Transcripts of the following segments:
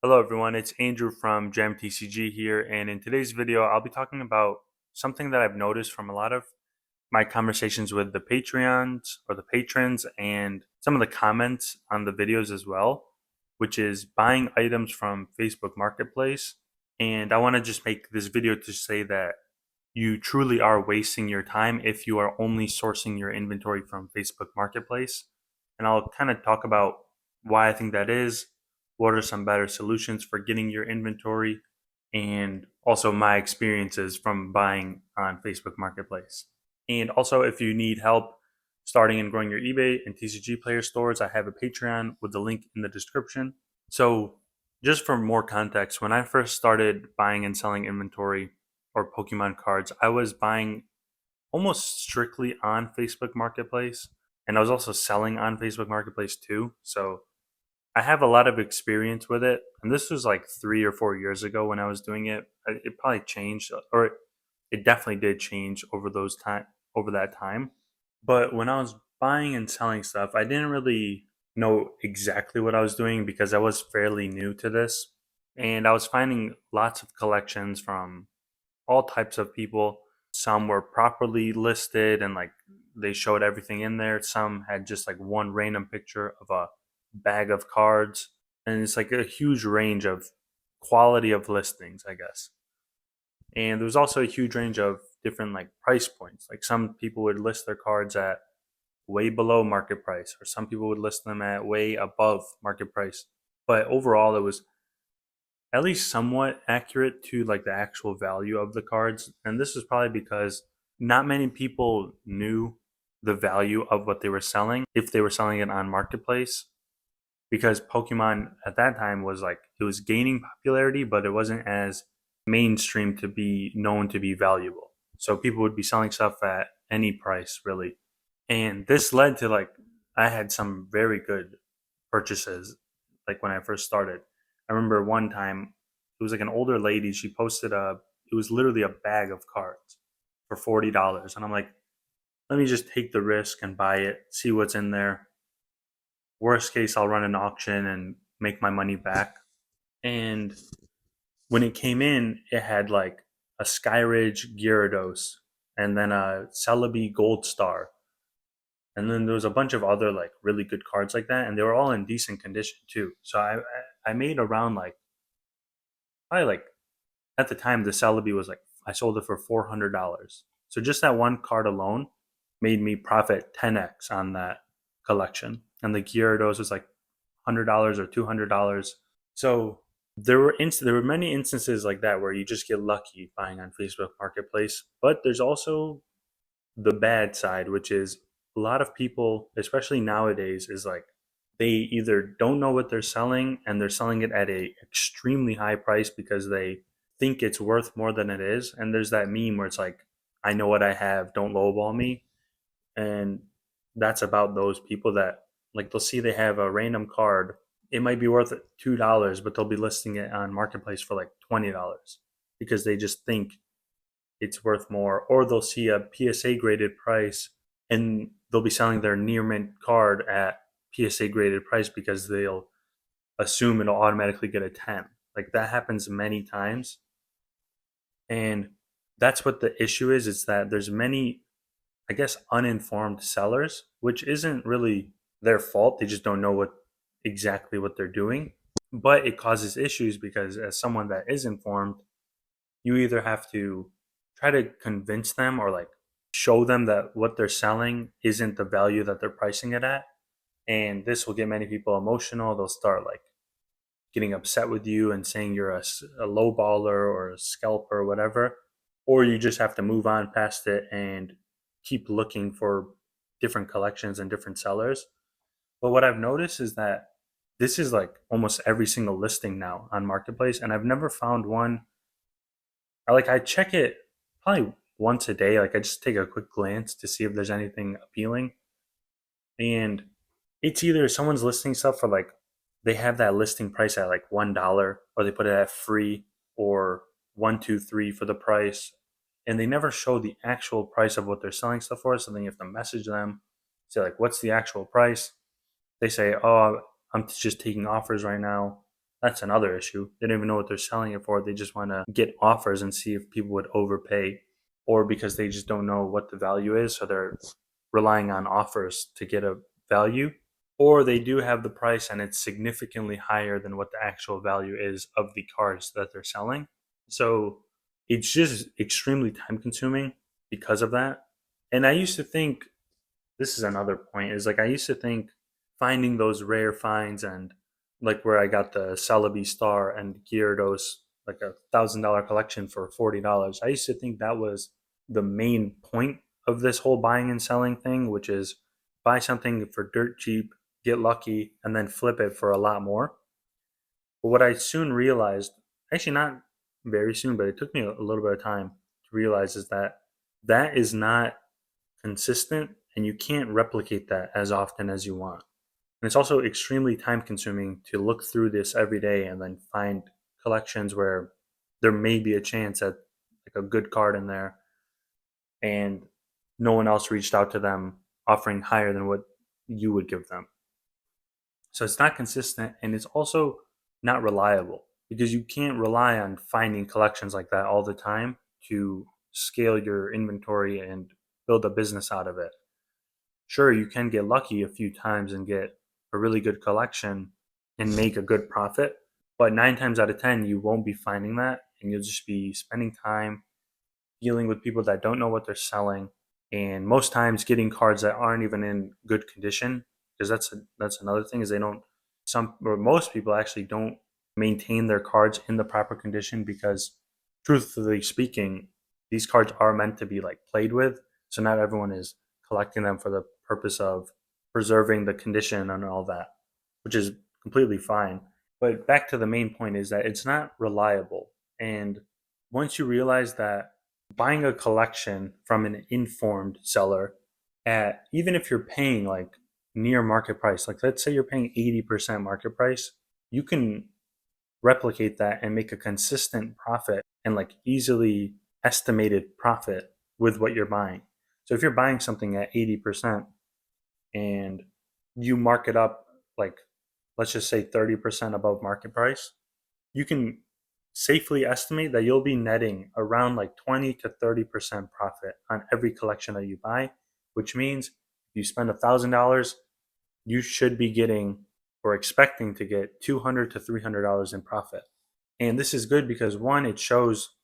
Hello everyone, it's Andrew from Gem TCG here, and in today's video I'll be talking about something that I've noticed from a lot of my conversations with the Patreons or the patrons and some of the comments on the videos as well, which is buying items from Facebook Marketplace. And I want to just make this video to say that you truly are wasting your time if you are only sourcing your inventory from Facebook Marketplace. And I'll kind of talk about why I think that is, what are some better solutions for getting your inventory, and also my experiences from buying on Facebook Marketplace. And also, if you need help starting and growing your eBay and TCGplayer stores, I have a Patreon with the link in the description. So, just for more context, when I first started buying and selling inventory or Pokemon cards, I was buying almost strictly on Facebook Marketplace, and I was also selling on Facebook Marketplace too. So, I have a lot of experience with it, and this was like 3 or 4 years ago when I was doing it. It probably changed, or it definitely did change over that time. But when I was buying and selling stuff, I didn't really know exactly what I was doing because I was fairly new to this, and I was finding lots of collections from all types of people. Some were properly listed and like they showed everything in there. Some had just like one random picture of a bag of cards. And it's like a huge range of quality of listings, I guess. And there was also a huge range of different like price points. Like some people would list their cards at way below market price, or some people would list them at way above market price. But overall, it was at least somewhat accurate to like the actual value of the cards. And this is probably because not many people knew the value of what they were selling if they were selling it on marketplace, because Pokemon at that time was like it was gaining popularity, but it wasn't as mainstream to be known to be valuable. So people would be selling stuff at any price really. And this led to like I had some very good purchases like when I first started. I remember one time it was like an older lady, she posted a it was literally a bag of cards for $40. And I'm like, let me just take the risk and buy it, see what's in there. Worst case, I'll run an auction and make my money back. And when it came in, it had like a Skyridge Gyarados and then a Celebi Gold Star. And then there was a bunch of other like really good cards like that, and they were all in decent condition too. So I made around like probably like at the time the Celebi was like I sold it for $400. So just that one card alone made me profit 10x on that collection. And the Gyarados was like $100 or $200. So there were many instances like that where you just get lucky buying on Facebook Marketplace. But there's also the bad side, which is a lot of people, especially nowadays, is like they either don't know what they're selling and they're selling it at a extremely high price because they think it's worth more than it is. And there's that meme where it's like, I know what I have, don't lowball me. And that's about those people that like they'll see they have a random card. It might be worth $2, but they'll be listing it on Marketplace for like $20 because they just think it's worth more. Or they'll see a PSA graded price and they'll be selling their near mint card at PSA graded price because they'll assume it'll automatically get a 10. Like that happens many times. And that's what the issue is that there's many, I guess, uninformed sellers, which isn't really their fault. They just don't know exactly what they're doing. But it causes issues because as someone that is informed, you either have to try to convince them or like show them that what they're selling isn't the value that they're pricing it at. And this will get many people emotional. They'll start like getting upset with you and saying you're a low baller or a scalper or whatever. Or you just have to move on past it and keep looking for different collections and different sellers. But what I've noticed is that this is like almost every single listing now on Marketplace. And I've never found one. I check it probably once a day. Like I just take a quick glance to see if there's anything appealing. And it's either someone's listing stuff for like they have that listing price at like $1 or they put it at free or 123 for the price. And they never show the actual price of what they're selling stuff for. So then you have to message them, say like, what's the actual price? They say, oh, I'm just taking offers right now. that's another issue. They don't even know what they're selling it for. They just want to get offers and see if people would overpay, or because they just don't know what the value is. So they're relying on offers to get a value, or they do have the price and it's significantly higher than what the actual value is of the cards that they're selling. So it's just extremely time consuming because of that. And I used to think, this is another point, is like I used to think finding those rare finds, and like where I got the Celebi Star and Gyarados, like $1,000 collection for $40. I used to think that was the main point of this whole buying and selling thing, which is buy something for dirt cheap, get lucky, and then flip it for a lot more. But what I soon realized, actually not very soon, but it took me a little bit of time to realize, is that that is not consistent and you can't replicate that as often as you want. And it's also extremely time consuming to look through this every day and then find collections where there may be a chance at like a good card in there and no one else reached out to them offering higher than what you would give them. So it's not consistent and it's also not reliable because you can't rely on finding collections like that all the time to scale your inventory and build a business out of it. Sure, you can get lucky a few times and get a really good collection and make a good profit, but 9 times out of 10, you won't be finding that and you'll just be spending time dealing with people that don't know what they're selling, and most times getting cards that aren't even in good condition, because that's another thing, is they don't, some or most people actually don't maintain their cards in the proper condition, because truthfully speaking, these cards are meant to be like played with, so not everyone is collecting them for the purpose of preserving the condition and all that, which is completely fine. But back to the main point, is that it's not reliable. And once you realize that buying a collection from an informed seller, at even if you're paying like near market price, like let's say you're paying 80% market price, you can replicate that and make a consistent profit and like easily estimated profit with what you're buying. So if you're buying something at 80% and you mark it up, like let's just say 30% above market price, you can safely estimate that you'll be netting around like 20 to 30% profit on every collection that you buy, which means if you spend $1,000, you should be getting or expecting to get $200 to $300 in profit. And this is good because one, it shows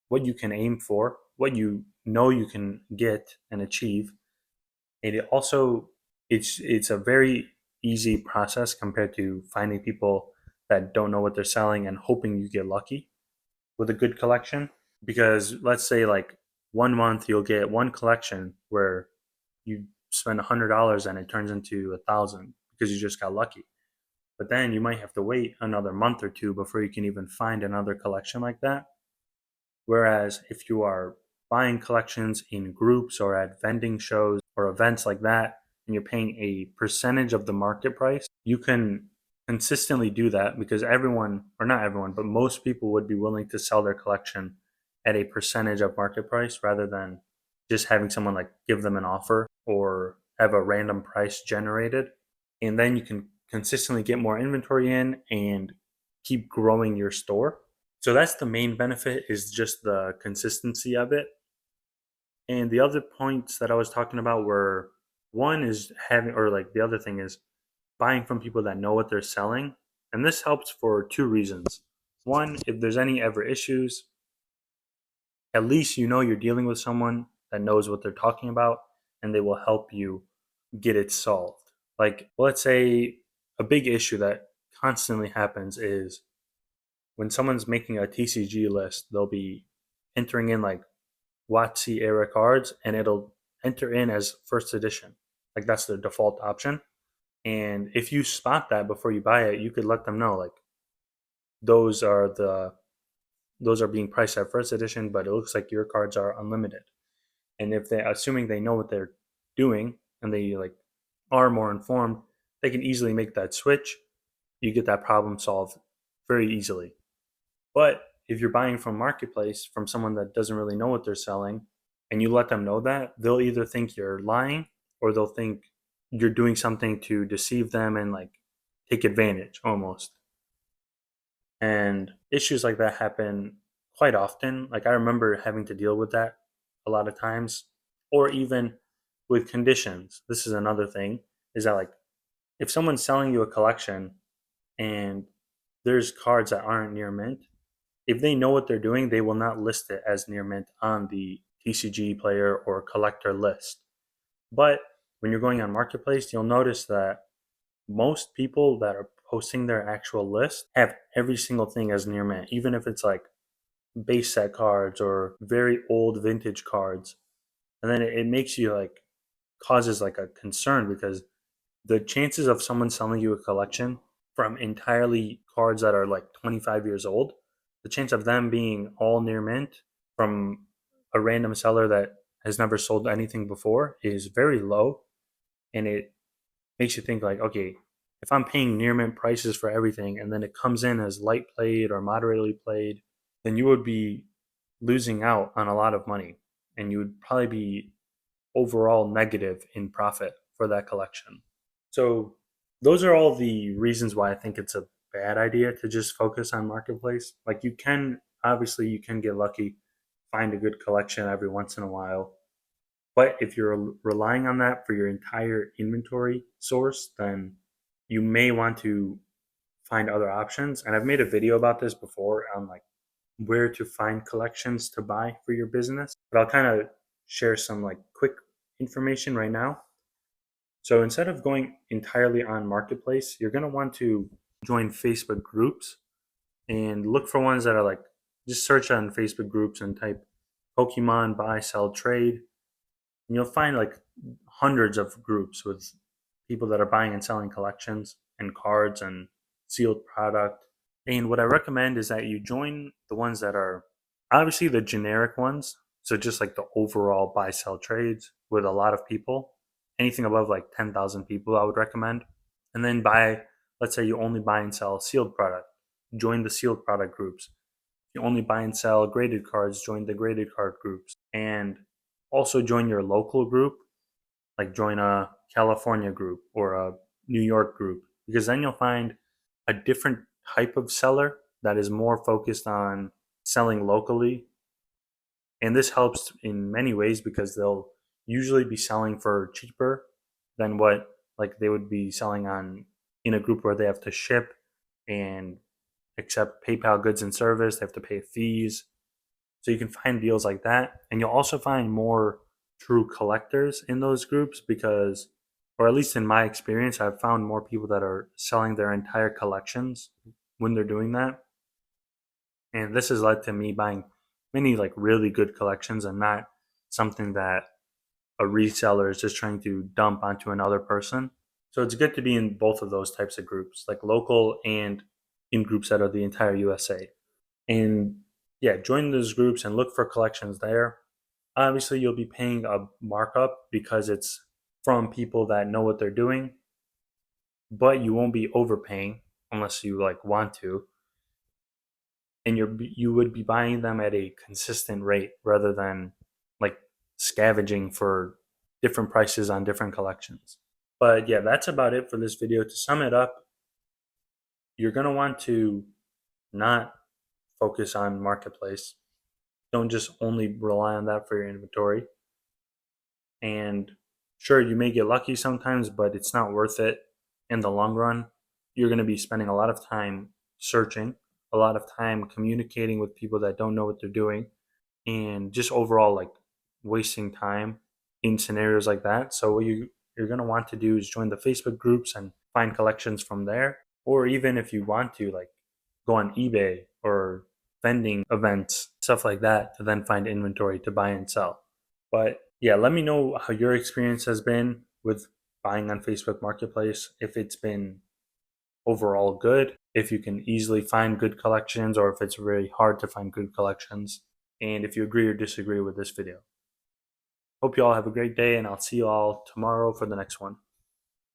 what you can aim for, what you know you can get and achieve. And it also, it's a very easy process compared to finding people that don't know what they're selling and hoping you get lucky with a good collection. Because let's say like 1 month you'll get one collection where you spend $100 and it turns into 1,000 because you just got lucky. But then you might have to wait another month or two before you can even find another collection like that. Whereas if you are buying collections in groups or at vending shows or events like that, and you're paying a percentage of the market price, you can consistently do that because everyone, or not everyone, but most people would be willing to sell their collection at a percentage of market price rather than just having someone like give them an offer or have a random price generated. And then you can consistently get more inventory in and keep growing your store. So that's the main benefit, is just the consistency of it. And the other points that I was talking about were, one is having, or like the other thing is buying from people that know what they're selling. And this helps for two reasons. One, if there's any ever issues, at least you know you're dealing with someone that knows what they're talking about and they will help you get it solved. Like, let's say a big issue that constantly happens is when someone's making a TCG list, they'll be entering in like WotC era cards and it'll enter in as first edition. Like that's the default option. And if you spot that before you buy it, you could let them know like those are the those are being priced at first edition, but it looks like your cards are unlimited. And if they, assuming they know what they're doing and they like are more informed, they can easily make that switch. You get that problem solved very easily. But if you're buying from marketplace from someone that doesn't really know what they're selling and you let them know that, they'll either think you're lying or they'll think you're doing something to deceive them and like take advantage almost. And issues like that happen quite often. Like I remember having to deal with that a lot of times, or even with conditions. This is another thing, is that like if someone's selling you a collection and there's cards that aren't near mint, if they know what they're doing, they will not list it as near mint on the TCG player or collector list. But when you're going on Marketplace, you'll notice that most people that are posting their actual list have every single thing as near mint, even if it's like base set cards or very old vintage cards. And then it makes you like, causes like a concern because the chances of someone selling you a collection from entirely cards that are like 25 years old, the chance of them being all near mint from a random seller that has never sold anything before is very low. And it makes you think like, okay, if I'm paying near mint prices for everything and then it comes in as light played or moderately played, then you would be losing out on a lot of money and you would probably be overall negative in profit for that collection. So those are all the reasons why I think it's a bad idea to just focus on marketplace. Like you can, obviously you can get lucky, find a good collection every once in a while. But if you're relying on that for your entire inventory source, then you may want to find other options. And I've made a video about this before on like where to find collections to buy for your business. But I'll kind of share some like quick information right now. So instead of going entirely on Marketplace, you're going to want to join Facebook groups and look for ones that are like, just search on Facebook groups and type Pokemon buy, sell, trade. And you'll find like hundreds of groups with people that are buying and selling collections and cards and sealed product. And what I recommend is that you join the ones that are obviously the generic ones. So just like the overall buy sell trades with a lot of people. Anything above like 10,000 people, I would recommend. And then buy, let's say you only buy and sell sealed product, join the sealed product groups. You only buy and sell graded cards, join the graded card groups. And also join your local group, like join a California group or a New York group, because then you'll find a different type of seller that is more focused on selling locally. And this helps in many ways because they'll usually be selling for cheaper than what like they would be selling on in a group where they have to ship and accept PayPal goods and service, they have to pay fees. So you can find deals like that. And you'll also find more true collectors in those groups because, or at least in my experience, I've found more people that are selling their entire collections when they're doing that. And this has led to me buying many like really good collections and not something that a reseller is just trying to dump onto another person. So it's good to be in both of those types of groups, like local and in groups that are the entire USA. And yeah, join those groups and look for collections there. Obviously, you'll be paying a markup because it's from people that know what they're doing, but you won't be overpaying unless you like want to, and you would be buying them at a consistent rate rather than like scavenging for different prices on different collections. But yeah, that's about it for this video. To sum it up, you're going to want to not focus on marketplace. Don't just only rely on that for your inventory. And sure, you may get lucky sometimes, but it's not worth it in the long run. You're going to be spending a lot of time searching, a lot of time communicating with people that don't know what they're doing, and just overall like wasting time in scenarios like that. So what you're going to want to do is join the Facebook groups and find collections from there, or even if you want to like go on eBay or vending events, stuff like that, to then find inventory to buy and sell. But yeah, let me know how your experience has been with buying on Facebook Marketplace, if it's been overall good, if you can easily find good collections, or if it's really hard to find good collections, and if you agree or disagree with this video. Hope you all have a great day, and I'll see you all tomorrow for the next one.